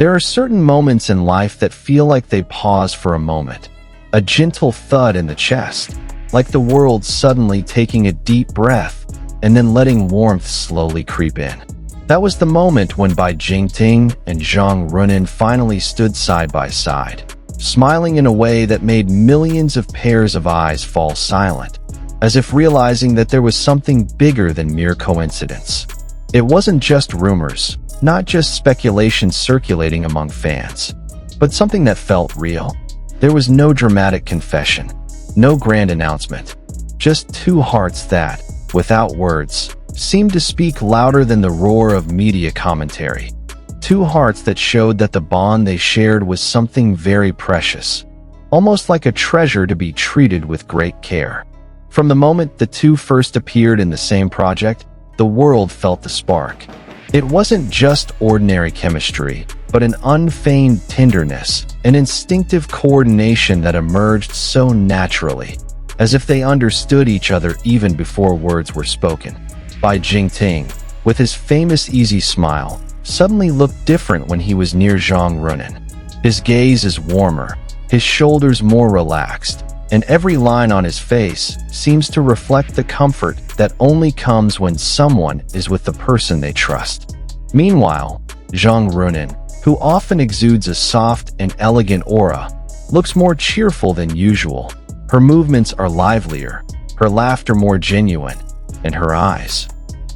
There are certain moments in life that feel like they pause for a moment. A gentle thud in the chest, like the world suddenly taking a deep breath and then letting warmth slowly creep in. That was the moment when Bai Jingting and Zhang Ruonan finally stood side by side, smiling in a way that made millions of pairs of eyes fall silent, as if realizing that there was something bigger than mere coincidence. It wasn't just rumors, not just speculation circulating among fans, but something that felt real. There was no dramatic confession, no grand announcement, just two hearts that, without words, seemed to speak louder than the roar of media commentary. Two hearts that showed that the bond they shared was something very precious, almost like a treasure to be treated with great care. From the moment the two first appeared in the same project, the world felt the spark. It wasn't just ordinary chemistry, but an unfeigned tenderness, an instinctive coordination that emerged so naturally, as if they understood each other even before words were spoken. Bai Jingting, with his famous easy smile, suddenly looked different when he was near Zhang Ruonan. His gaze is warmer, his shoulders more relaxed, and every line on his face seems to reflect the comfort that only comes when someone is with the person they trust. Meanwhile, Zhang Ruonan, who often exudes a soft and elegant aura, looks more cheerful than usual. Her movements are livelier, her laughter more genuine, and her eyes,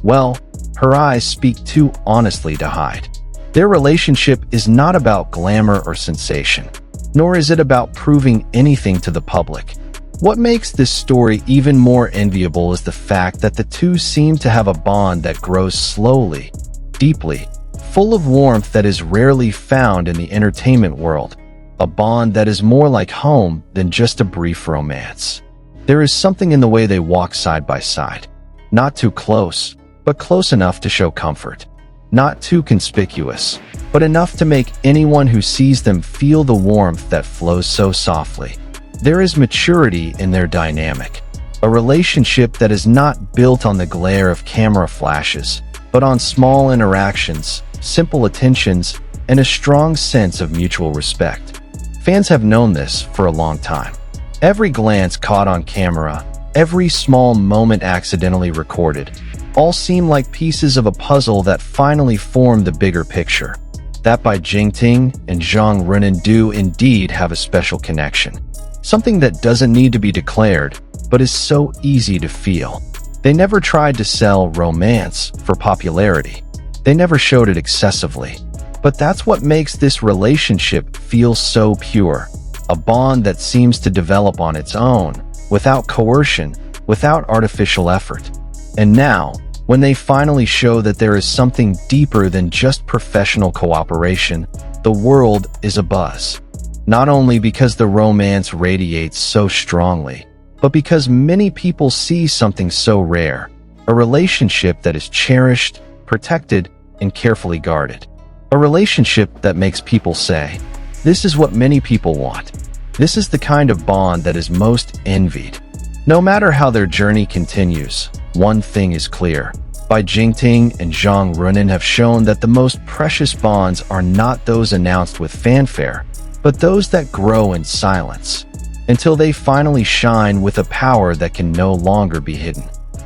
well, her eyes speak too honestly to hide. Their relationship is not about glamour or sensation, nor is it about proving anything to the public. What makes this story even more enviable is the fact that the two seem to have a bond that grows slowly, deeply, full of warmth that is rarely found in the entertainment world, a bond that is more like home than just a brief romance. There is something in the way they walk side by side. Not too close, but close enough to show comfort. Not too conspicuous, but enough to make anyone who sees them feel the warmth that flows so softly. There is maturity in their dynamic, a relationship that is not built on the glare of camera flashes, but on small interactions, simple attentions, and a strong sense of mutual respect. Fans have known this for a long time. Every glance caught on camera, every small moment accidentally recorded, all seem like pieces of a puzzle that finally form the bigger picture. That Bai Jingting and Zhang Ruonan do indeed have a special connection. Something that doesn't need to be declared, but is so easy to feel. They never tried to sell romance for popularity. They never showed it excessively. But that's what makes this relationship feel so pure. A bond that seems to develop on its own, without coercion, without artificial effort. And now, when they finally show that there is something deeper than just professional cooperation, the world is abuzz. Not only because the romance radiates so strongly, but because many people see something so rare, a relationship that is cherished, protected, and carefully guarded. A relationship that makes people say, "This is what many people want. This is the kind of bond that is most envied." No matter how their journey continues, one thing is clear. Bai Jingting and Zhang Ruonan have shown that the most precious bonds are not those announced with fanfare, but those that grow in silence, until they finally shine with a power that can no longer be hidden.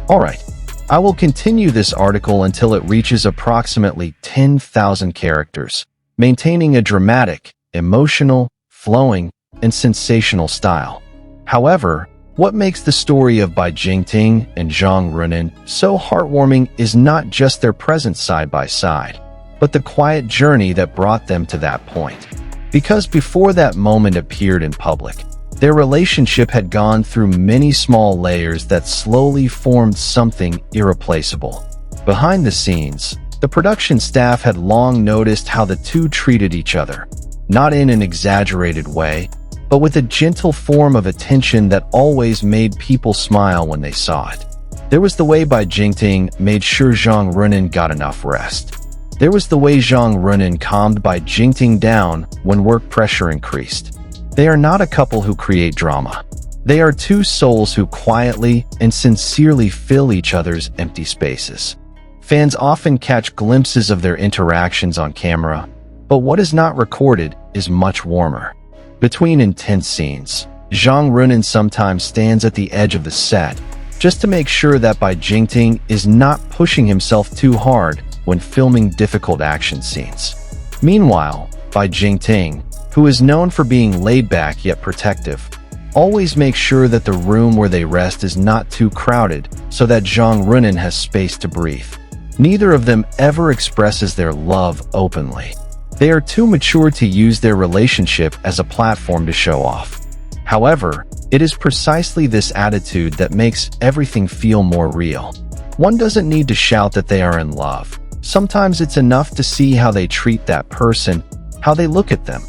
Alright, I will continue this article until it reaches approximately 10,000 characters, maintaining a dramatic, emotional, flowing, and sensational style. However, what makes the story of Bai Jingting and Zhang Ruonan so heartwarming is not just their presence side by side, but the quiet journey that brought them to that point. Because before that moment appeared in public, their relationship had gone through many small layers that slowly formed something irreplaceable. Behind the scenes, the production staff had long noticed how the two treated each other, not in an exaggerated way, but with a gentle form of attention that always made people smile when they saw it. There was the way Bai Jingting made sure Zhang Ruonan got enough rest. There was the way Zhang Ruonan calmed Bai Jingting down when work pressure increased. They are not a couple who create drama. They are two souls who quietly and sincerely fill each other's empty spaces. Fans often catch glimpses of their interactions on camera, But what is not recorded is much warmer. Between intense scenes, Zhang Ruonan sometimes stands at the edge of the set, just to make sure that Bai Jingting is not pushing himself too hard when filming difficult action scenes. Meanwhile, Bai Jingting, who is known for being laid-back yet protective, always makes sure that the room where they rest is not too crowded so that Zhang Ruonan has space to breathe. Neither of them ever expresses their love openly. They are too mature to use their relationship as a platform to show off. However, it is precisely this attitude that makes everything feel more real. One doesn't need to shout that they are in love. Sometimes it's enough to see how they treat that person, how they look at them,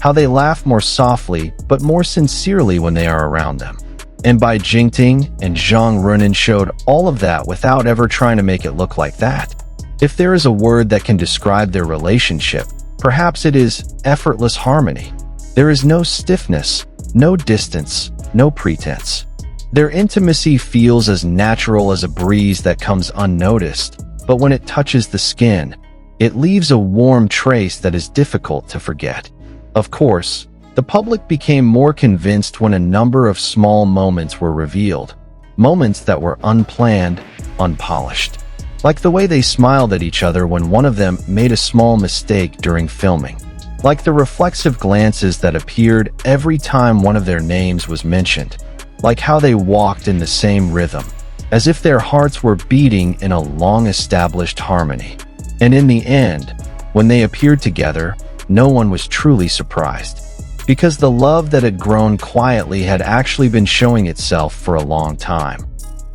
how they laugh more softly but more sincerely when they are around them. And Bai Jingting and Zhang Ruonan showed all of that without ever trying to make it look like that. If there is a word that can describe their relationship, perhaps it is effortless harmony. There is no stiffness, no distance, no pretense. Their intimacy feels as natural as a breeze that comes unnoticed, but when it touches the skin, it leaves a warm trace that is difficult to forget. Of course, the public became more convinced when a number of small moments were revealed, moments that were unplanned, unpolished. Like the way they smiled at each other when one of them made a small mistake during filming. Like the reflexive glances that appeared every time one of their names was mentioned. Like how they walked in the same rhythm, as if their hearts were beating in a long-established harmony. And in the end, when they appeared together, no one was truly surprised. Because the love that had grown quietly had actually been showing itself for a long time.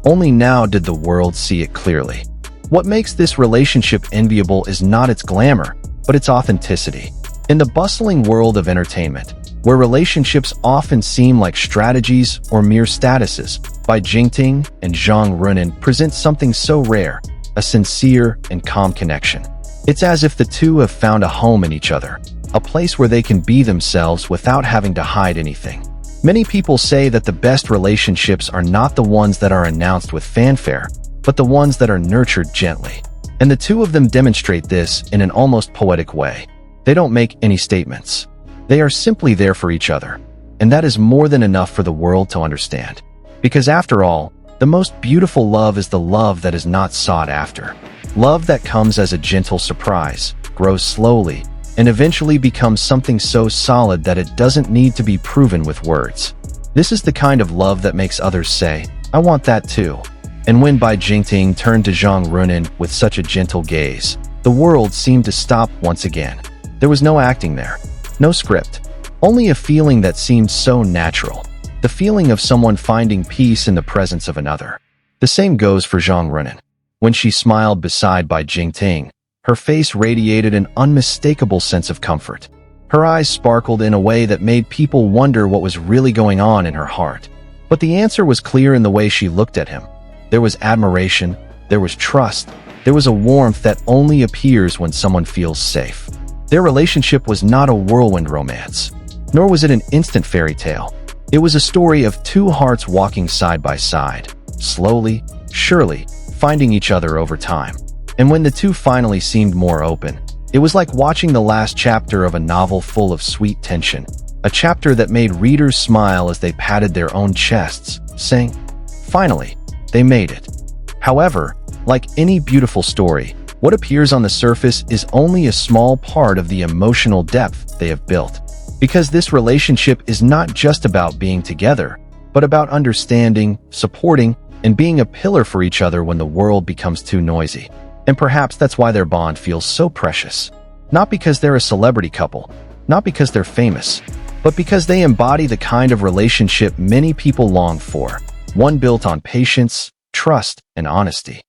Only now did the world see it clearly. What makes this relationship enviable is not its glamour, but its authenticity. In the bustling world of entertainment, where relationships often seem like strategies or mere statuses, Bai Jingting and Zhang Ruonan present something so rare, a sincere and calm connection. It's as if the two have found a home in each other, a place where they can be themselves without having to hide anything. Many people say that the best relationships are not the ones that are announced with fanfare, but the ones that are nurtured gently. And the two of them demonstrate this in an almost poetic way. They don't make any statements. They are simply there for each other. And that is more than enough for the world to understand. Because after all, the most beautiful love is the love that is not sought after. Love that comes as a gentle surprise, grows slowly, and eventually becomes something so solid that it doesn't need to be proven with words. This is the kind of love that makes others say, "I want that too." And when Bai Jingting turned to Zhang Ruonan with such a gentle gaze, the world seemed to stop once again. There was no acting there, no script, only a feeling that seemed so natural, the feeling of someone finding peace in the presence of another. The same goes for Zhang Ruonan. When she smiled beside Bai Jingting, her face radiated an unmistakable sense of comfort. Her eyes sparkled in a way that made people wonder what was really going on in her heart. But the answer was clear in the way she looked at him. There was admiration, there was trust, there was a warmth that only appears when someone feels safe. Their relationship was not a whirlwind romance, nor was it an instant fairy tale. It was a story of two hearts walking side by side, slowly, surely, finding each other over time. And when the two finally seemed more open, it was like watching the last chapter of a novel full of sweet tension, a chapter that made readers smile as they patted their own chests, saying, "Finally, they made it." However, like any beautiful story, what appears on the surface is only a small part of the emotional depth they have built. Because this relationship is not just about being together, but about understanding, supporting, and being a pillar for each other when the world becomes too noisy. And perhaps that's why their bond feels so precious. Not because they're a celebrity couple, not because they're famous, but because they embody the kind of relationship many people long for, one built on patience, trust, and honesty.